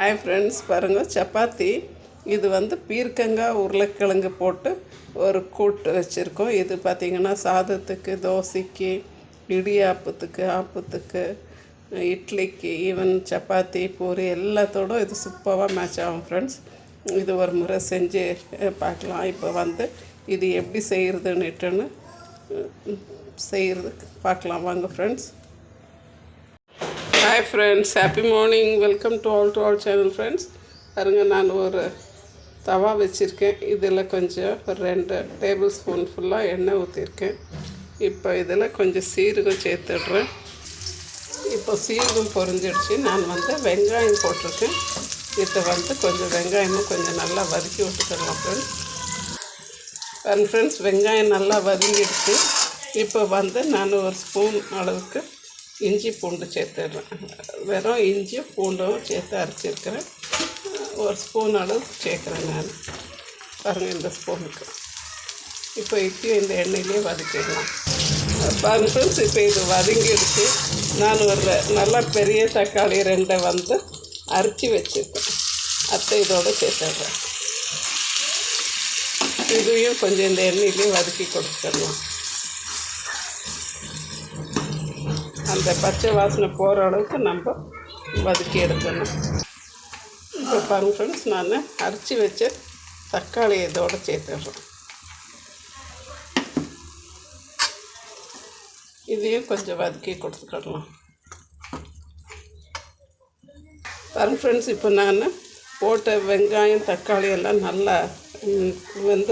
Hi friends, பாருங்கள் சப்பாத்தி. இது வந்து பீர்க்கங்காய் உருளைக்கிழங்கு போட்டு ஒரு கூட்டு வச்சுருக்கோம். இது பார்த்திங்கன்னா சாதத்துக்கு, தோசைக்கு, இடியாப்பத்துக்கு, ஆப்பத்துக்கு, இட்லிக்கு, ஈவன் சப்பாத்தி, பூரி எல்லாத்தோடும் இது சூப்பராக மேட்ச் ஆகும் ஃப்ரெண்ட்ஸ். இது ஒரு முறை செஞ்சு பார்க்கலாம். இப்போ வந்து இது எப்படி செய்கிறதுன்னுட்டுன்னு செய்கிறது பார்க்கலாம் வாங்க friends. Hi friends, happy morning. Welcome to all channel friends. பாருங்கள், நான் ஒரு தவா வச்சுருக்கேன். இதில் கொஞ்சம் ஒரு 2 டேபிள் ஸ்பூன் ஃபுல்லாக எண்ணெய் ஊற்றிருக்கேன். இப்போ இதில் கொஞ்சம் சீரகம் சேர்த்துடுறேன். இப்போ சீரகம் பொரிஞ்சிடுச்சு. நான் வந்து வெங்காயம் போட்டிருக்கேன். இதை வந்து கொஞ்சம் வெங்காயமும் கொஞ்சம் நல்லா வதக்கி விட்டுக்கலாம் ஃப்ரெண்ட்ஸ். ஃப்ரெண்ட்ஸ், வெங்காயம் நல்லா வதங்கிடுச்சு. இப்போ வந்து நான் ஒரு ஸ்பூன் அளவுக்கு இஞ்சி பூண்டு சேர்த்துடுறேன். வெறும் இஞ்சி பூண்டும் சேர்த்து அரைச்சிருக்கிறேன். ஒரு ஸ்பூன் அளவு சேர்க்குறேன் நான். பாருங்கள், இந்த ஸ்பூனுக்கு. இப்போ இப்பயும் இந்த எண்ணெயிலே வதக்கிடலாம். பாருங்கள் ஃப்ரெண்ட்ஸ், இப்போ இது வதங்கிடுச்சு. நான் ஒரு நல்லா பெரிய தக்காளி 2 வந்து அரைச்சி வச்சுருக்கேன். அத்தை இதோடு சேர்த்துடுறேன். இதையும் கொஞ்சம் இந்த எண்ணெயிலே வதக்கி கொடுத்துடலாம். அந்த பச்சை வாசனை போகிற அளவுக்கு நம்ம வதக்கி எடுக்கணும். இப்போ பாருங்கள் ஃப்ரெண்ட்ஸ், நான் அரைச்சி வச்ச தக்காளி இதோடு சேர்த்துடுறேன். இதையும் கொஞ்சம் வதக்கி கொடுத்துக்கிடலாம். பாருங்கள் ஃப்ரெண்ட்ஸ், இப்போ நான் போட்ட வெங்காயம் தக்காளி எல்லாம் நல்லா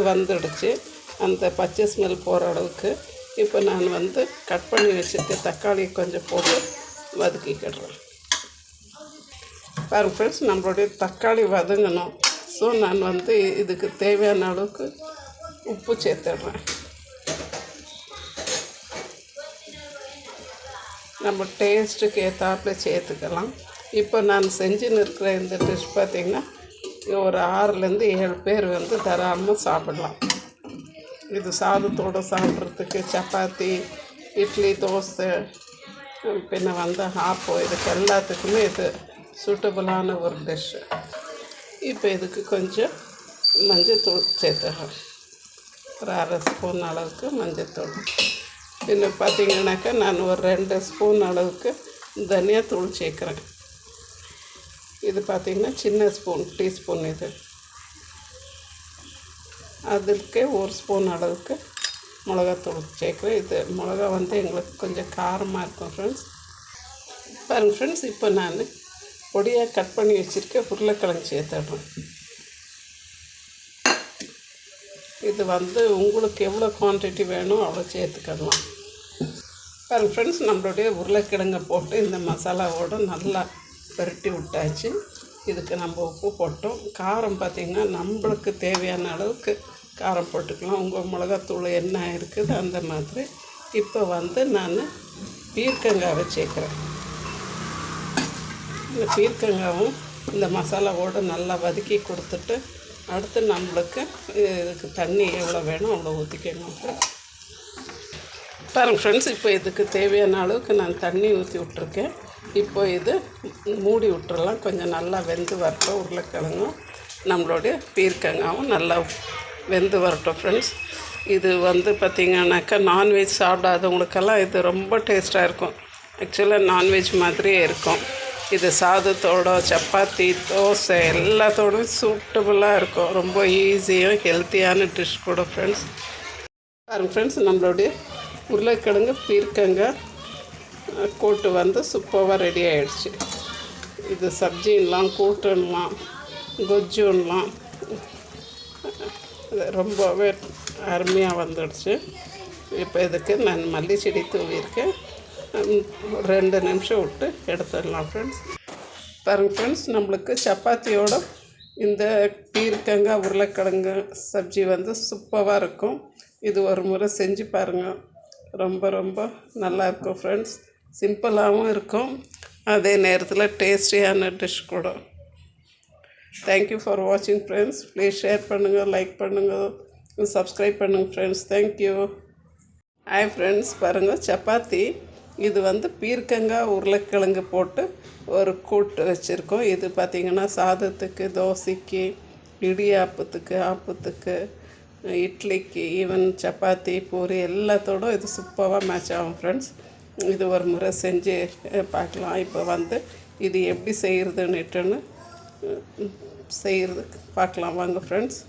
வந்துடுச்சு. அந்த பச்சை ஸ்மெல் போகிற அளவுக்கு. இப்போ நான் வந்து கட் பண்ணி வச்சுருக்க தக்காளி கொஞ்சம் போட்டு வதக்கிக்கிடுறேன். பாருங்கள் ஃப்ரெண்ட்ஸ், நம்மளுடைய தக்காளி வதங்கணும். ஸோ நான் வந்து இதுக்கு தேவையான அளவுக்கு உப்பு சேர்த்துடுறேன். நம்ம டேஸ்ட்டுக்கு ஏற்றாப்புல சேர்த்துக்கலாம். இப்போ நான் செஞ்சுன்னு இருக்கிற இந்த டிஷ் பார்த்திங்கன்னா ஒரு 6லேருந்து 7 பேர் வந்து தராமல் சாப்பிடலாம். இது சாதத்தோடு சாப்பிட்றதுக்கு, சப்பாத்தி, இட்லி, தோசை, பின்ன வந்து ஆப்பம், இதுக்கு எல்லாத்துக்குமே இது சூட்டபுளான ஒரு டிஷ்ஷு. இப்போ இதுக்கு கொஞ்சம் மஞ்சத்தூள் சேர்த்துடுறேன். ஒரு 1/2 ஸ்பூன் அளவுக்கு மஞ்சத்தூள். பின்ன பார்த்திங்கனாக்கா நான் ஒரு 2 ஸ்பூன் அளவுக்கு தனியாத்தூள் சேர்க்குறேன். இது பார்த்திங்கன்னா சின்ன ஸ்பூன், டீஸ்பூன். இது அதுக்கு 1 ஸ்பூன் அளவுக்கு மிளகாத்தூள் சேர்க்குறேன். இது மிளகா வந்து எங்களுக்கு கொஞ்சம் காரமாக இருக்கும் ஃப்ரெண்ட்ஸ். பாருங்கள் ஃப்ரெண்ட்ஸ், இப்போ நான் பொடியாக கட் பண்ணி வச்சுருக்க உருளைக்கிழங்கு சேர்த்துடுறேன். இது வந்து உங்களுக்கு எவ்வளோ குவான்டிட்டி வேணும் அவ்வளோ சேர்த்துக்கலாம். பாருங்கள் ஃப்ரெண்ட்ஸ், நம்மளுடைய உருளைக்கிழங்கை போட்டு இந்த மசாலாவோடு நல்லா பரட்டி விட்டாச்சு. இதுக்கு நம்ம உப்பு போட்டோம். காரம் பார்த்திங்கன்னா நம்மளுக்கு தேவையான அளவுக்கு காரம் போட்டுக்கலாம். உங்கள் மிளகாத்தூள் என்ன இருக்குது அந்த மாதிரி. இப்போ வந்து நான் பீர்க்கங்காவை சேர்க்குறேன். இந்த பீர்க்கங்காவும் இந்த மசாலாவோடு நல்லா வதக்கி கொடுத்துட்டு அடுத்து நம்மளுக்கு இதுக்கு தண்ணி எவ்வளோ வேணும் அவ்வளோ ஊற்றிக்கணும். பாருங்கள் ஃப்ரெண்ட்ஸ், இப்போ இதுக்கு தேவையான அளவுக்கு நான் தண்ணி ஊற்றி விட்ருக்கேன். இப்போ இது மூடி விட்டுறலாம். கொஞ்சம் நல்லா வெந்து வரட்டும். உருளைக்கிழங்கும் நம்மளுடைய பீர்க்கங்காவும் நல்லா வெந்து வரட்டும் ஃப்ரெண்ட்ஸ். இது வந்து பார்த்திங்கனாக்கா நான்வெஜ் சாப்பிடாதவங்களுக்கெல்லாம் இது ரொம்ப டேஸ்ட்டாக இருக்கும். ஆக்சுவலாக நான்வெஜ் மாதிரியே இருக்கும். இது சாதத்தோட, சப்பாத்தி, தோசை எல்லாத்தோடும் சூட்டபுளாக இருக்கும். ரொம்ப ஈஸியாக ஹெல்த்தியான டிஷ் கூட ஃப்ரெண்ட்ஸ். பாருங்கள் ஃப்ரெண்ட்ஸ், நம்மளுடைய உருளைக்கிழங்கு பீர்க்கங்காய் கூட்டு வந்து சூப்பராக ரெடி ஆகிடுச்சு. இது சப்ஜின்லாம், கூட்டுன்னலாம், கொஜ்ஜுன்னலாம் ரொம்பவே அருமையாக வந்துடுச்சு. இப்போ இதுக்கு நான் மல்லி செடி தூவியிருக்கேன். 2 நிமிஷம் விட்டு எடுத்துடலாம் ஃப்ரெண்ட்ஸ். பாருங்கள் ஃப்ரெண்ட்ஸ், நம்மளுக்கு சப்பாத்தியோட இந்த பீர்க்கங்காய் உருளைக்கிழங்கு சப்ஜி வந்து சூப்பராக இருக்கும். இது ஒரு முறை செஞ்சு பாருங்கள். ரொம்ப ரொம்ப நல்லாயிருக்கும் ஃப்ரெண்ட்ஸ். சிம்பிளாகவும் இருக்கும், அதே நேரத்தில் டேஸ்டியான டிஷ் கூட. தேங்க்யூ ஃபார் வாட்சிங் ஃப்ரெண்ட்ஸ். ப்ளீஸ் ஷேர் பண்ணுங்கள், லைக் பண்ணுங்கள், சப்ஸ்கிரைப் பண்ணுங்கள் ஃப்ரெண்ட்ஸ். தேங்க்யூ. ஹாய் ஃப்ரெண்ட்ஸ், பாருங்கள் சப்பாத்தி. இது வந்து பீர்க்கங்காய் உருளைக்கிழங்கு போட்டு ஒரு கூட்டு வச்சுருக்கோம். இது பார்த்திங்கன்னா சாதத்துக்கு, தோசைக்கு, இடியாப்பத்துக்கு, ஆப்பத்துக்கு, இட்லிக்கு, ஈவன் சப்பாத்தி, பூரி எல்லாத்தோடும் இது சூப்பராக மேட்ச் ஆகும் ஃப்ரெண்ட்ஸ். இது ஒரு முறை செஞ்சு பார்க்கலாம். இப்போ வந்து இது எப்படி செய்கிறதுன்னுட்டுன்னு செய்கிறது பார்க்கலாம் வாங்க ஃப்ரெண்ட்ஸ்.